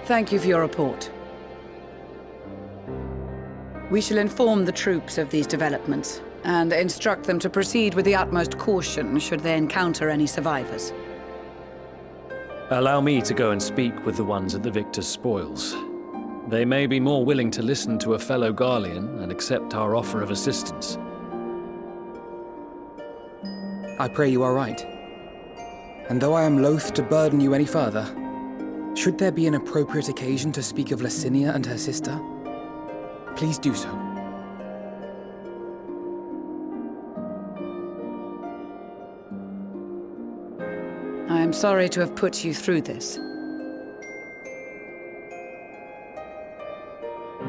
Thank you for your report. We shall inform the troops of these developments, and instruct them to proceed with the utmost caution should they encounter any survivors. Allow me to go and speak with the ones at the victor's spoils. They may be more willing to listen to a fellow Garlean and accept our offer of assistance. I pray you are right. And though I am loath to burden you any further, should there be an appropriate occasion to speak of Lucia and her sister, please do so. I am sorry to have put you through this.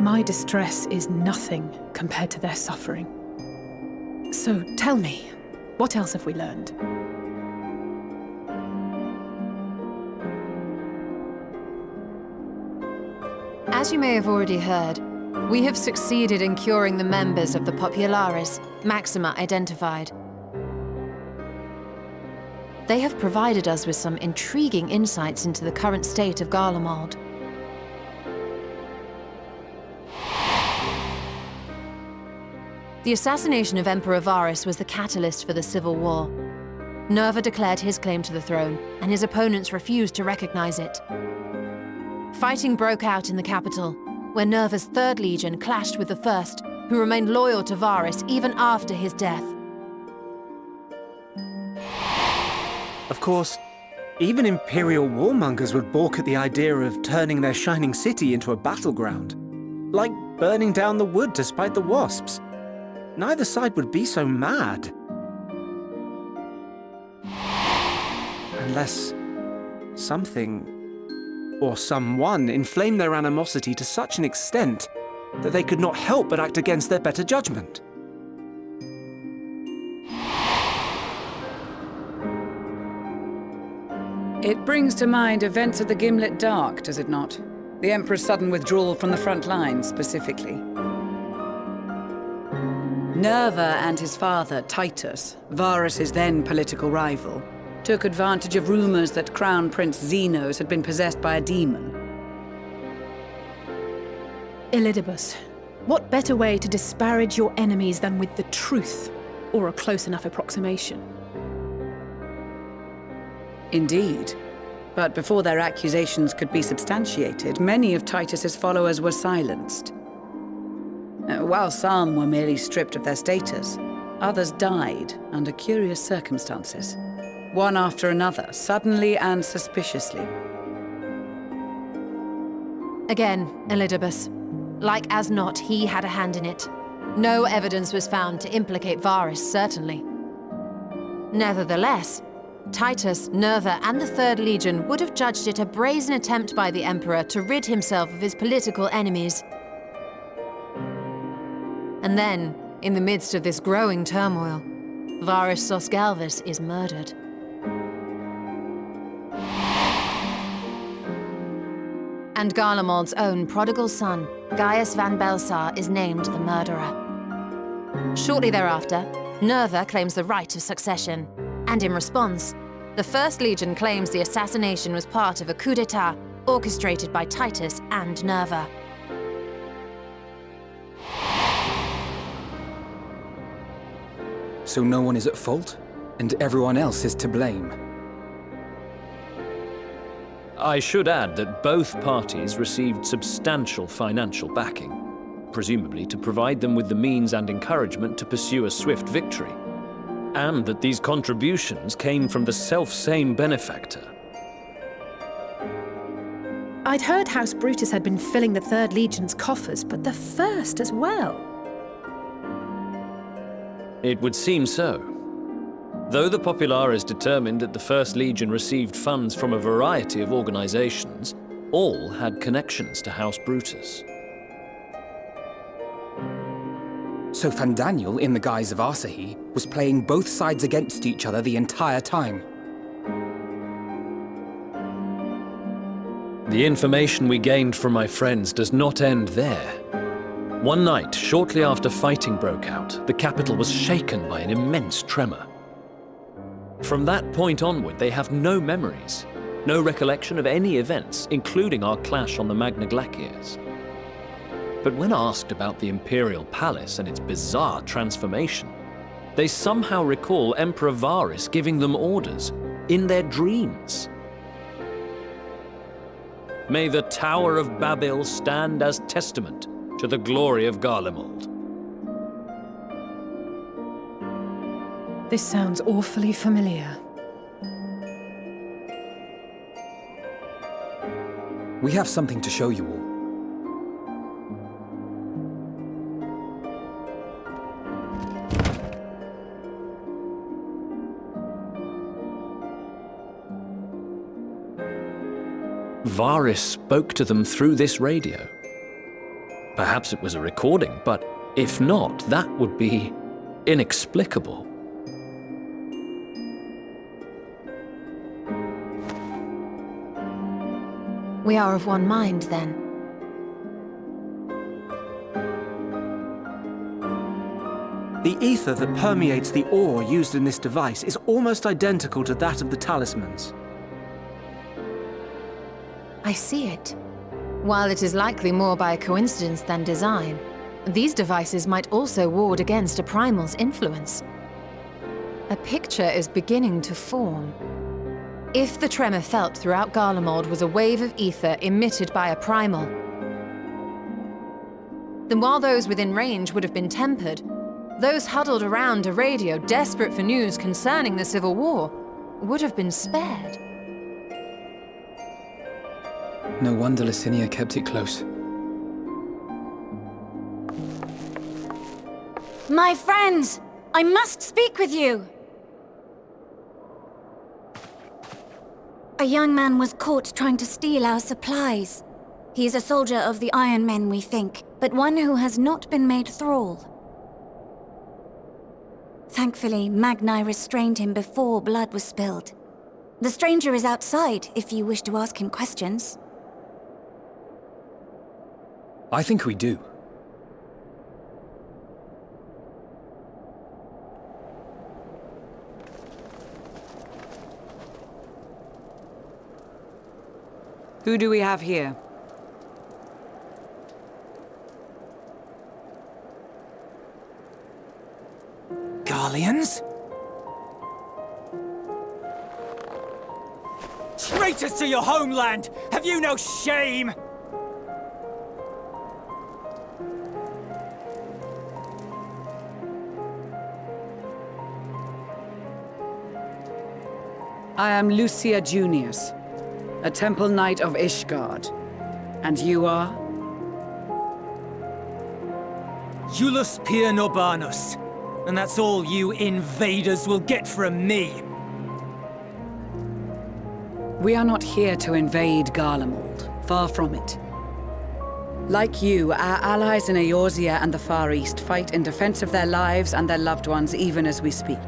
My distress is nothing compared to their suffering. So tell me, what else have we learned? As you may have already heard, we have succeeded in curing the members of the Populares, Maxima identified. They have provided us with some intriguing insights into the current state of Garlemald. The assassination of Emperor Varus was the catalyst for the civil war. Nerva declared his claim to the throne, and his opponents refused to recognize it. Fighting broke out in the capital, where Nerva's Third Legion clashed with the First, who remained loyal to Varus even after his death. Of course, even Imperial warmongers would balk at the idea of turning their shining city into a battleground. Like burning down the wood to spite the wasps. Neither side would be so mad. Unless something or someone inflamed their animosity to such an extent that they could not help but act against their better judgment. It brings to mind events of the Gimlet Dark, does it not? The Emperor's sudden withdrawal from the front lines, specifically. Nerva and his father, Titus, Varus's then political rival, took advantage of rumors that Crown Prince Zenos had been possessed by a demon. Elidibus, what better way to disparage your enemies than with the truth, or a close enough approximation? Indeed. But before their accusations could be substantiated, many of Titus's followers were silenced. While some were merely stripped of their status, others died under curious circumstances. One after another, suddenly and suspiciously. Again, Elidibus. Like as not, he had a hand in it. No evidence was found to implicate Varus, certainly. Nevertheless, Titus, Nerva, and the Third Legion would have judged it a brazen attempt by the Emperor to rid himself of his political enemies. And then, in the midst of this growing turmoil, Varus Sosgalvus is murdered. And Garlemald's own prodigal son, Gaius van Belsar, is named the murderer. Shortly thereafter, Nerva claims the right of succession, and in response, the First Legion claims the assassination was part of a coup d'etat orchestrated by Titus and Nerva. So no one is at fault, and everyone else is to blame. I should add that both parties received substantial financial backing, presumably to provide them with the means and encouragement to pursue a swift victory, and that these contributions came from the self-same benefactor. I'd heard House Brutus had been filling the Third Legion's coffers, but the First as well. It would seem so. Though the Populares determined that the First Legion received funds from a variety of organizations, all had connections to House Brutus. So Fandaniel, in the guise of Asahi, was playing both sides against each other the entire time. The information we gained from my friends does not end there. One night, shortly after fighting broke out, the capital was shaken by an immense tremor. From that point onward, they have no memories. No recollection of any events, including our clash on the Magna Glaciers. But when asked about the Imperial Palace and its bizarre transformation, they somehow recall Emperor Varys giving them orders in their dreams. May the Tower of Babel stand as testament to the glory of Garlemald. This sounds awfully familiar. We have something to show you all. Varys spoke to them through this radio. Perhaps it was a recording, but if not, that would be inexplicable. We are of one mind, then. The ether that permeates the ore used in this device is almost identical to that of the talismans. I see it. While it is likely more by coincidence than design, these devices might also ward against a primal's influence. A picture is beginning to form. If the tremor felt throughout Garlemald was a wave of ether emitted by a primal, then while those within range would have been tempered, those huddled around a radio desperate for news concerning the Civil War would have been spared. No wonder Lucia kept it close. My friends! I must speak with you! A young man was caught trying to steal our supplies. He is a soldier of the Iron Men, we think, but one who has not been made thrall. Thankfully, Magni restrained him before blood was spilled. The stranger is outside, if you wish to ask him questions. I think we do. Who do we have here? Garleans? Traitors to your homeland! Have you no shame? I am Lucia Junius, a Temple Knight of Ishgard. And you are? Iulus Pier Norbanus. And that's all you invaders will get from me. We are not here to invade Garlemald. Far from it. Like you, our allies in Eorzea and the Far East fight in defense of their lives and their loved ones even as we speak.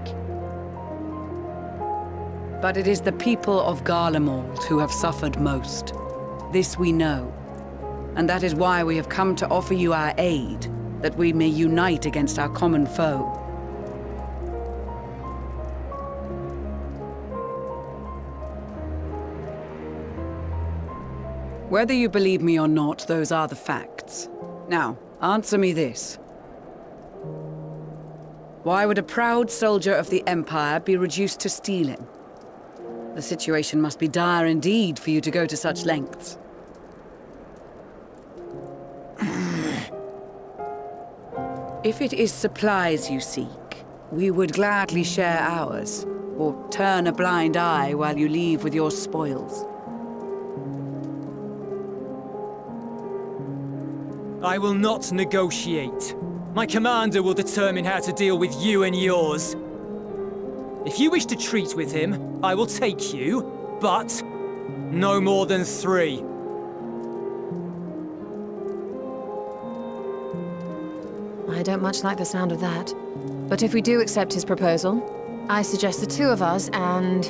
But it is the people of Garlemald who have suffered most. This we know. And that is why we have come to offer you our aid, that we may unite against our common foe. Whether you believe me or not, those are the facts. Now, answer me this. Why would a proud soldier of the Empire be reduced to stealing? The situation must be dire indeed for you to go to such lengths. If it is supplies you seek, we would gladly share ours, or turn a blind eye while you leave with your spoils. I will not negotiate. My commander will determine how to deal with you and yours. If you wish to treat with him, I will take you, but no more than 3. I don't much like the sound of that. But if we do accept his proposal, I suggest the 2 of us and...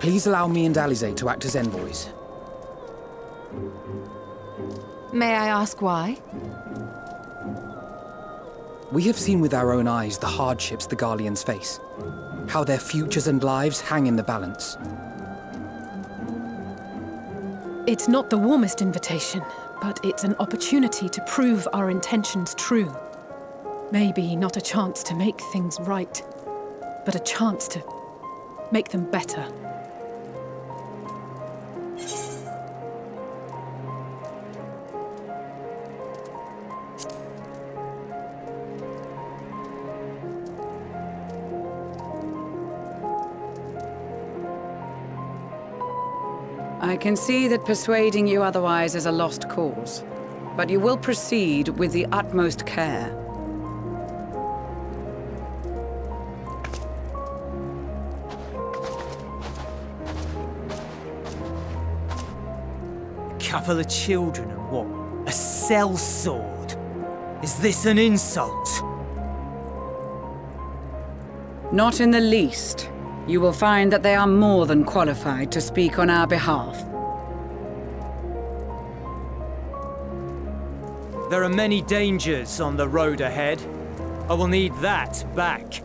Please allow me and Alize to act as envoys. May I ask why? We have seen with our own eyes the hardships the Garleans face, how their futures and lives hang in the balance. It's not the warmest invitation, but it's an opportunity to prove our intentions true. Maybe not a chance to make things right, but a chance to make them better. I can see that persuading you otherwise is a lost cause, but you will proceed with the utmost care. Couple of children and what? A sellsword? Is this an insult? Not in the least. You will find that they are more than qualified to speak on our behalf. There are many dangers on the road ahead. I will need that back.